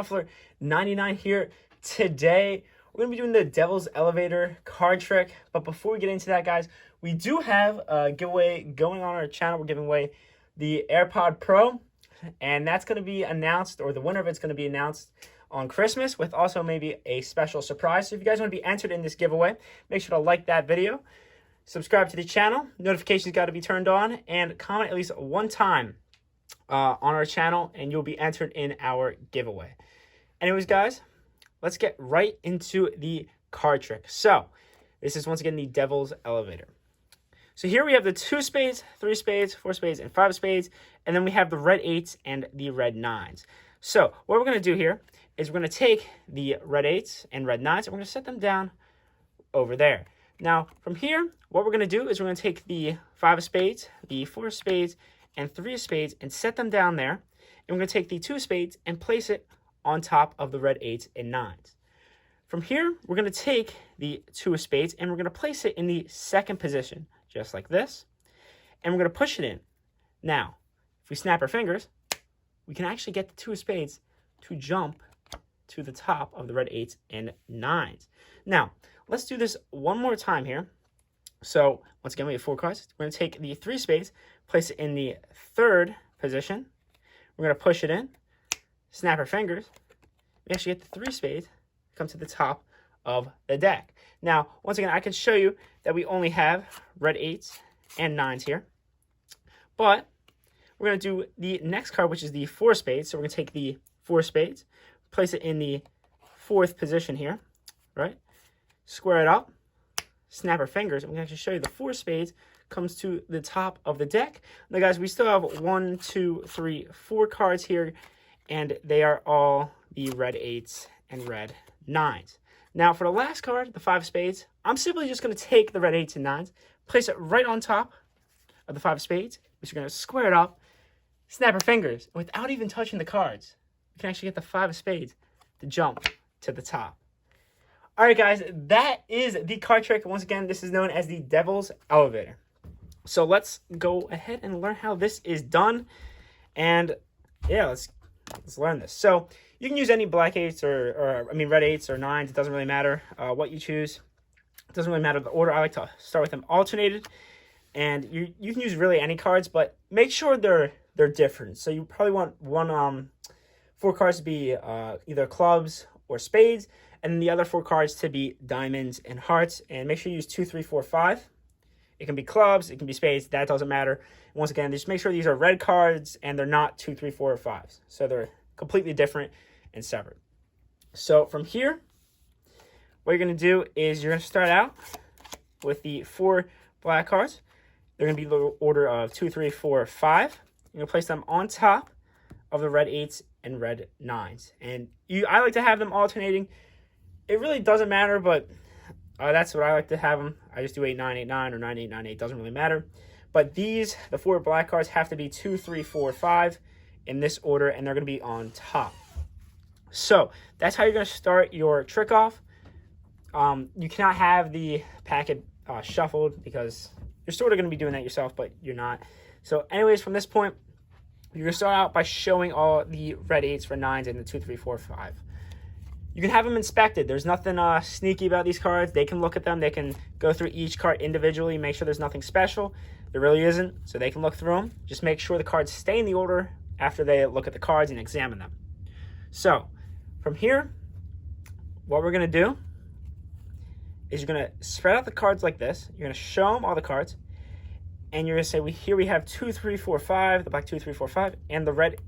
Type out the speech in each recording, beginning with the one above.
Shuffler 99 here. Today, we're going to be doing the Devil's Elevator card trick. But before we get into that, guys, we do have a giveaway going on our channel. We're giving away the AIRPOD Pro, and that's going to be announced, or the winner of it's going to be announced on Christmas, with also maybe a special surprise. So if you guys want to be entered in this giveaway, make sure to like that video, subscribe to the channel, notifications got to be turned on, and comment at least one time on our channel, and you'll be entered in our giveaway. Anyways, guys, let's get right into the card trick. So this is once again the Devil's Elevator. So here we have the 2 spades, 3 spades, 4 spades, and 5 spades, and then we have the red 8s and the red 9s. So what we're going to do here is we're going to take the red 8s and red 9s, and we're going to set them down over there. Now, from here, what we're going to do is we're going to take the 5 of spades, the 4 of spades, and 3 of spades, and set them down there. And we're going to take the 2 of spades and place it on top of the red 8s and 9s. From here, we're going to take the 2 of spades, and we're going to place it in the second position, just like this. And we're going to push it in. Now, if we snap our fingers, we can actually get the 2 of spades to jump to the top of the red 8s and 9s. Now, let's do this one more time here. So, once again, we have 4 cards. We're going to take the 3 spades, place it in the third position. We're going to push it in, snap our fingers. We actually get the 3 spades, come to the top of the deck. Now, once again, I can show you that we only have red 8s and 9s here. But we're going to do the next card, which is the 4 spades. So we're going to take the 4 spades, place it in the 4th position here, right? Square it up, snap our fingers, and we can actually show you the 4 spades comes to the top of the deck. Now, guys, we still have 1, 2, 3, 4 cards here, and they are all the red 8s and red 9s. Now, for the last card, the 5 spades, I'm simply just going to take the red 8s and 9s, place it right on top of the 5 spades, which we're going to square it up, snap our fingers, and without even touching the cards, we can actually get the 5 of spades to jump to the top. All right, guys, that is the card trick. Once again, this is known as the Devil's Elevator. So let's go ahead and learn how this is done. And yeah, let's learn this. So you can use any black 8s or red 8s or 9s. It doesn't really matter what you choose. It doesn't really matter the order. I like to start with them alternated. And you can use really any cards, but make sure they're different. So you probably want 4 cards to be either clubs or spades, and then the other 4 cards to be diamonds and hearts. And make sure you use 2, 3, 4, 5. It can be clubs, it can be spades, that doesn't matter. And once again, just make sure these are red cards and they're not 2, 3, 4, or 5s. So they're completely different and separate. So from here, what you're going to do is you're going to start out with the 4 black cards. They're going to be the order of 2, 3, 4, 5. You're going to place them on top of the red 8s and red 9s. And I like to have them alternating. It really doesn't matter, but that's what I like to have them. I just do 8, 9, 8, 9, or 9, 8, 9, 8. Doesn't really matter. But the 4 black cards have to be 2, 3, 4, 5 in this order, and they're going to be on top. So that's how you're going to start your trick off. You cannot have the packet shuffled because you're sort of going to be doing that yourself, but you're not. So anyways, from this point, you're going to start out by showing all the red 8s, red 9s, and the 2, 3, 4, 5. You can have them inspected. There's nothing sneaky about these cards. They can look at them. They can go through each card individually, make sure there's nothing special. There really isn't, so they can look through them. Just make sure the cards stay in the order after they look at the cards and examine them. So from here, what we're going to do is you're going to spread out the cards like this. You're going to show them all the cards, and you're going to say, here we have 2, 3, 4, 5, the black 2, 3, 4, 5, and the red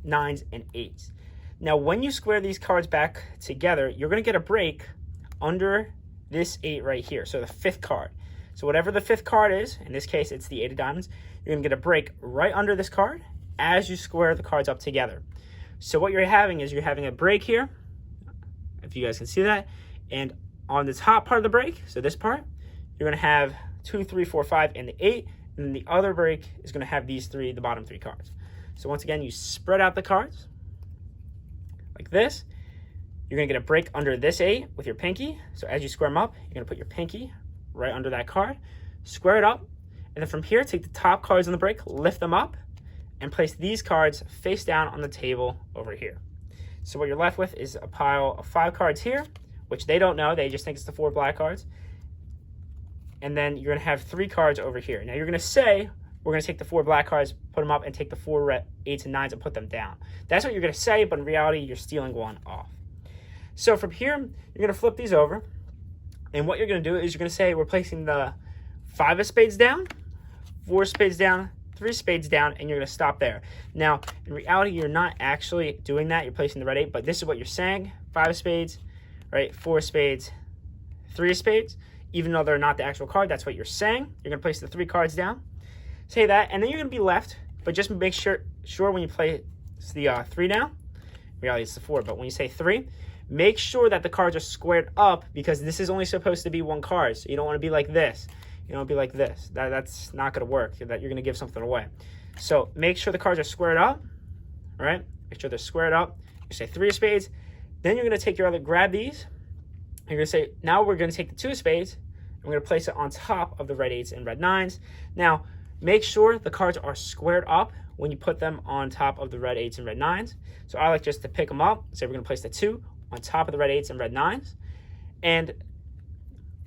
9s and 8s. Now, when you square these cards back together, you're going to get a break under this 8 right here, so the 5th card. So whatever the 5th card is, in this case, it's the 8 of diamonds, you're going to get a break right under this card as you square the cards up together. So what you're having is you're having a break here, if you guys can see that, and on the top part of the break, so this part, you're going to have 2, 3, 4, 5, and the 8, and then the other break is going to have these 3, the bottom 3 cards. So once again, you spread out the cards like this. You're going to get a break under this 8 with your pinky. So as you square them up, you're going to put your pinky right under that card, square it up, and then from here, take the top cards on the break, lift them up, and place these cards face down on the table over here. So what you're left with is a pile of 5 cards here, which they don't know. They just think it's the 4 black cards. And then you're going to have 3 cards over here. Now you're going to say, we're going to take the 4 black cards, put them up, and take the 4 red 8s and 9s and put them down. That's what you're going to say, but in reality, you're stealing one off. So from here, you're going to flip these over. And what you're going to do is you're going to say we're placing the 5 of spades down, 4 spades down, 3 spades down, and you're going to stop there. Now, in reality, you're not actually doing that. You're placing the red 8, but this is what you're saying. 5 of spades, right? 4 spades, 3 of spades. Even though they're not the actual card, that's what you're saying. You're going to place the 3 cards down. Say that, and then you're going to be left, but just make sure when you place the 3 down, in reality it's the 4, but when you say 3, make sure that the cards are squared up, because this is only supposed to be 1 card, so you don't want to be like this. You don't want to be like this. That's not going to work. That you're going to give something away. So make sure the cards are squared up, all right? Make sure they're squared up. You say 3 of spades. Then you're going to take your other, grab these. You're going to say, now we're going to take the 2 of spades, and we're going to place it on top of the red 8s and red 9s. Now, make sure the cards are squared up when you put them on top of the red 8s and red 9s. So I like just to pick them up. So we're going to place the 2 on top of the red 8s and red 9s. And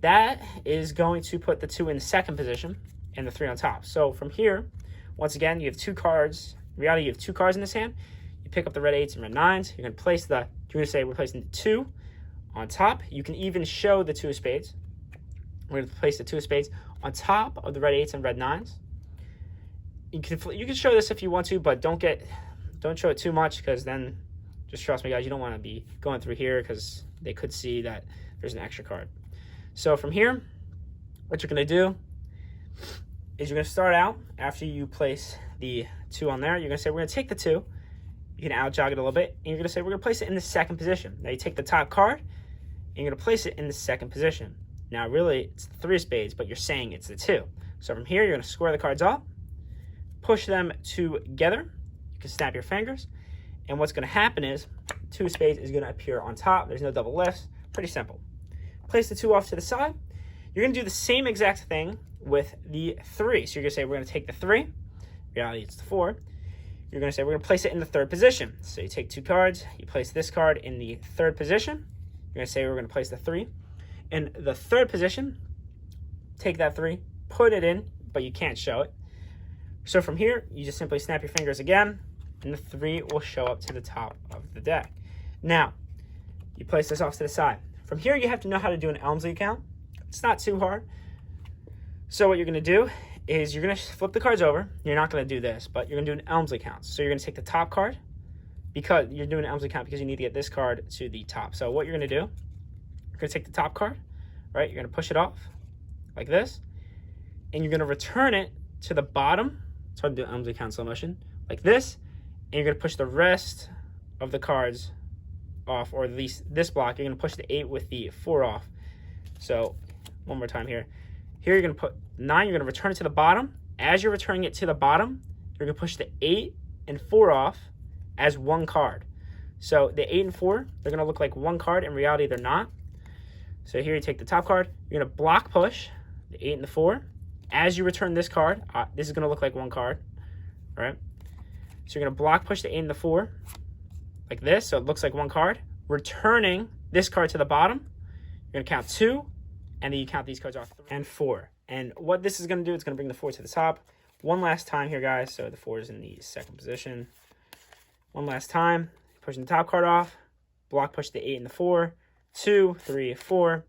that is going to put the 2 in the second position and the 3 on top. So from here, once again, you have 2 cards. In reality, you have 2 cards in this hand. You pick up the red 8s and red 9s. You're going to place you're going to say we're placing the 2 on top. You can even show the 2 of spades. We're going to place the 2 of spades on top of the red 8s and red 9s. You can show this if you want to, but don't show it too much, because then, just trust me guys, you don't want to be going through here because they could see that there's an extra card. So from here, what you're going to do is you're going to start out, after you place the 2 on there, you're going to say we're going to take the 2, you can out jog it a little bit, and you're going to say we're going to place it in the second position. Now you take the top card, and you're going to place it in the second position. Now really, it's the 3 of spades, but you're saying it's the 2. So from here, you're going to square the cards up, push them together. You can snap your fingers, and what's going to happen is 2 of spades is going to appear on top. There's no double lifts. Pretty simple. Place the 2 off to the side. You're going to do the same exact thing with the 3. So you're going to say we're going to take the 3. In reality, it's the 4. You're going to say we're going to place it in the third position. So you take 2 cards. You place this card in the third position. You're going to say we're going to place the 3 in the third position. Take that 3, put it in, but you can't show it. So from here, you just simply snap your fingers again, and the 3 will show up to the top of the deck. Now, you place this off to the side. From here, you have to know how to do an Elmsley count. It's not too hard. So what you're going to do is you're going to flip the cards over. You're not going to do this, but you're going to do an Elmsley count. So you're going to take the top card, because you're doing an Elmsley count because you need to get this card to the top. So what you're going to do, you're going to take the top card, right? You're going to push it off like this, and you're going to return it to the bottom. It's hard to do Elmsley count slow motion, like this, and you're going to push the rest of the cards off, or at least this block. You're going to push the 8 with the 4 off. So one more time here. Here you're going to put 9, you're going to return it to the bottom. As you're returning it to the bottom, you're going to push the 8 and 4 off as 1 card. So the 8 and 4, they're going to look like 1 card. In reality, they're not. So here you take the top card. You're going to block push the 8 and the 4. As you return this card, this is going to look like 1 card, right? So you're going to block push the 8 and the 4 like this, so it looks like 1 card. Returning this card to the bottom, you're going to count 2, and then you count these cards off 3 and 4. And what this is going to do, it's going to bring the 4 to the top. One last time here, guys. So the 4 is in the second position. One last time, pushing the top card off, block push the 8 and the 4, 2, 3, 4.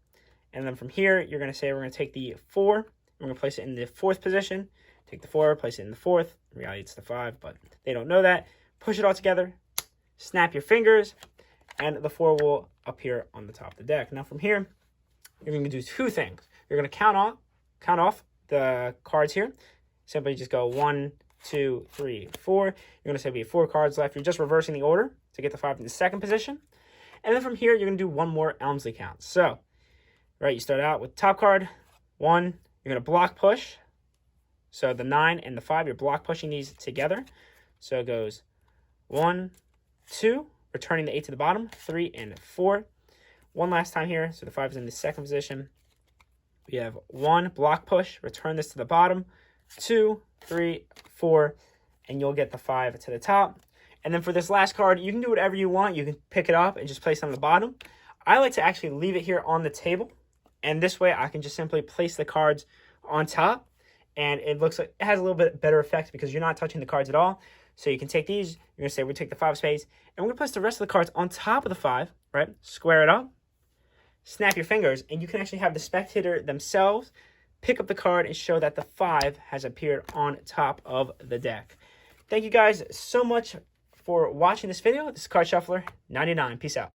And then from here, you're going to say we're going to take the 4. We're going to place it in the 4th position. Take the 4, place it in the 4th. In reality, it's the 5, but they don't know that. Push it all together. Snap your fingers, and the 4 will appear on the top of the deck. Now from here, you're going to do 2 things. You're going to count off the cards here. Simply just go 1, 2, 3, 4. You're going to say we have 4 cards left. You're just reversing the order to get the 5 in the second position. And then from here, you're going to do 1 more Elmsley count. So, right, you start out with top card, 1. You're going to block push. So the 9 and the 5, you're block pushing these together. So it goes 1, 2, returning the 8 to the bottom, 3 and 4. One last time here. So the 5 is in the second position. We have 1, block push, return this to the bottom, 2, 3, 4, and you'll get the 5 to the top. And then for this last card, you can do whatever you want. You can pick it up and just place it on the bottom. I like to actually leave it here on the table. And this way I can just simply place the cards on top. And it looks like it has a little bit better effect because you're not touching the cards at all. So you can take these. You're going to say we take the 5 of spades. And we're going to place the rest of the cards on top of the 5, right? Square it up. Snap your fingers. And you can actually have the spectator themselves pick up the card and show that the 5 has appeared on top of the deck. Thank you guys so much for watching this video. This is Card Shuffler 99. Peace out.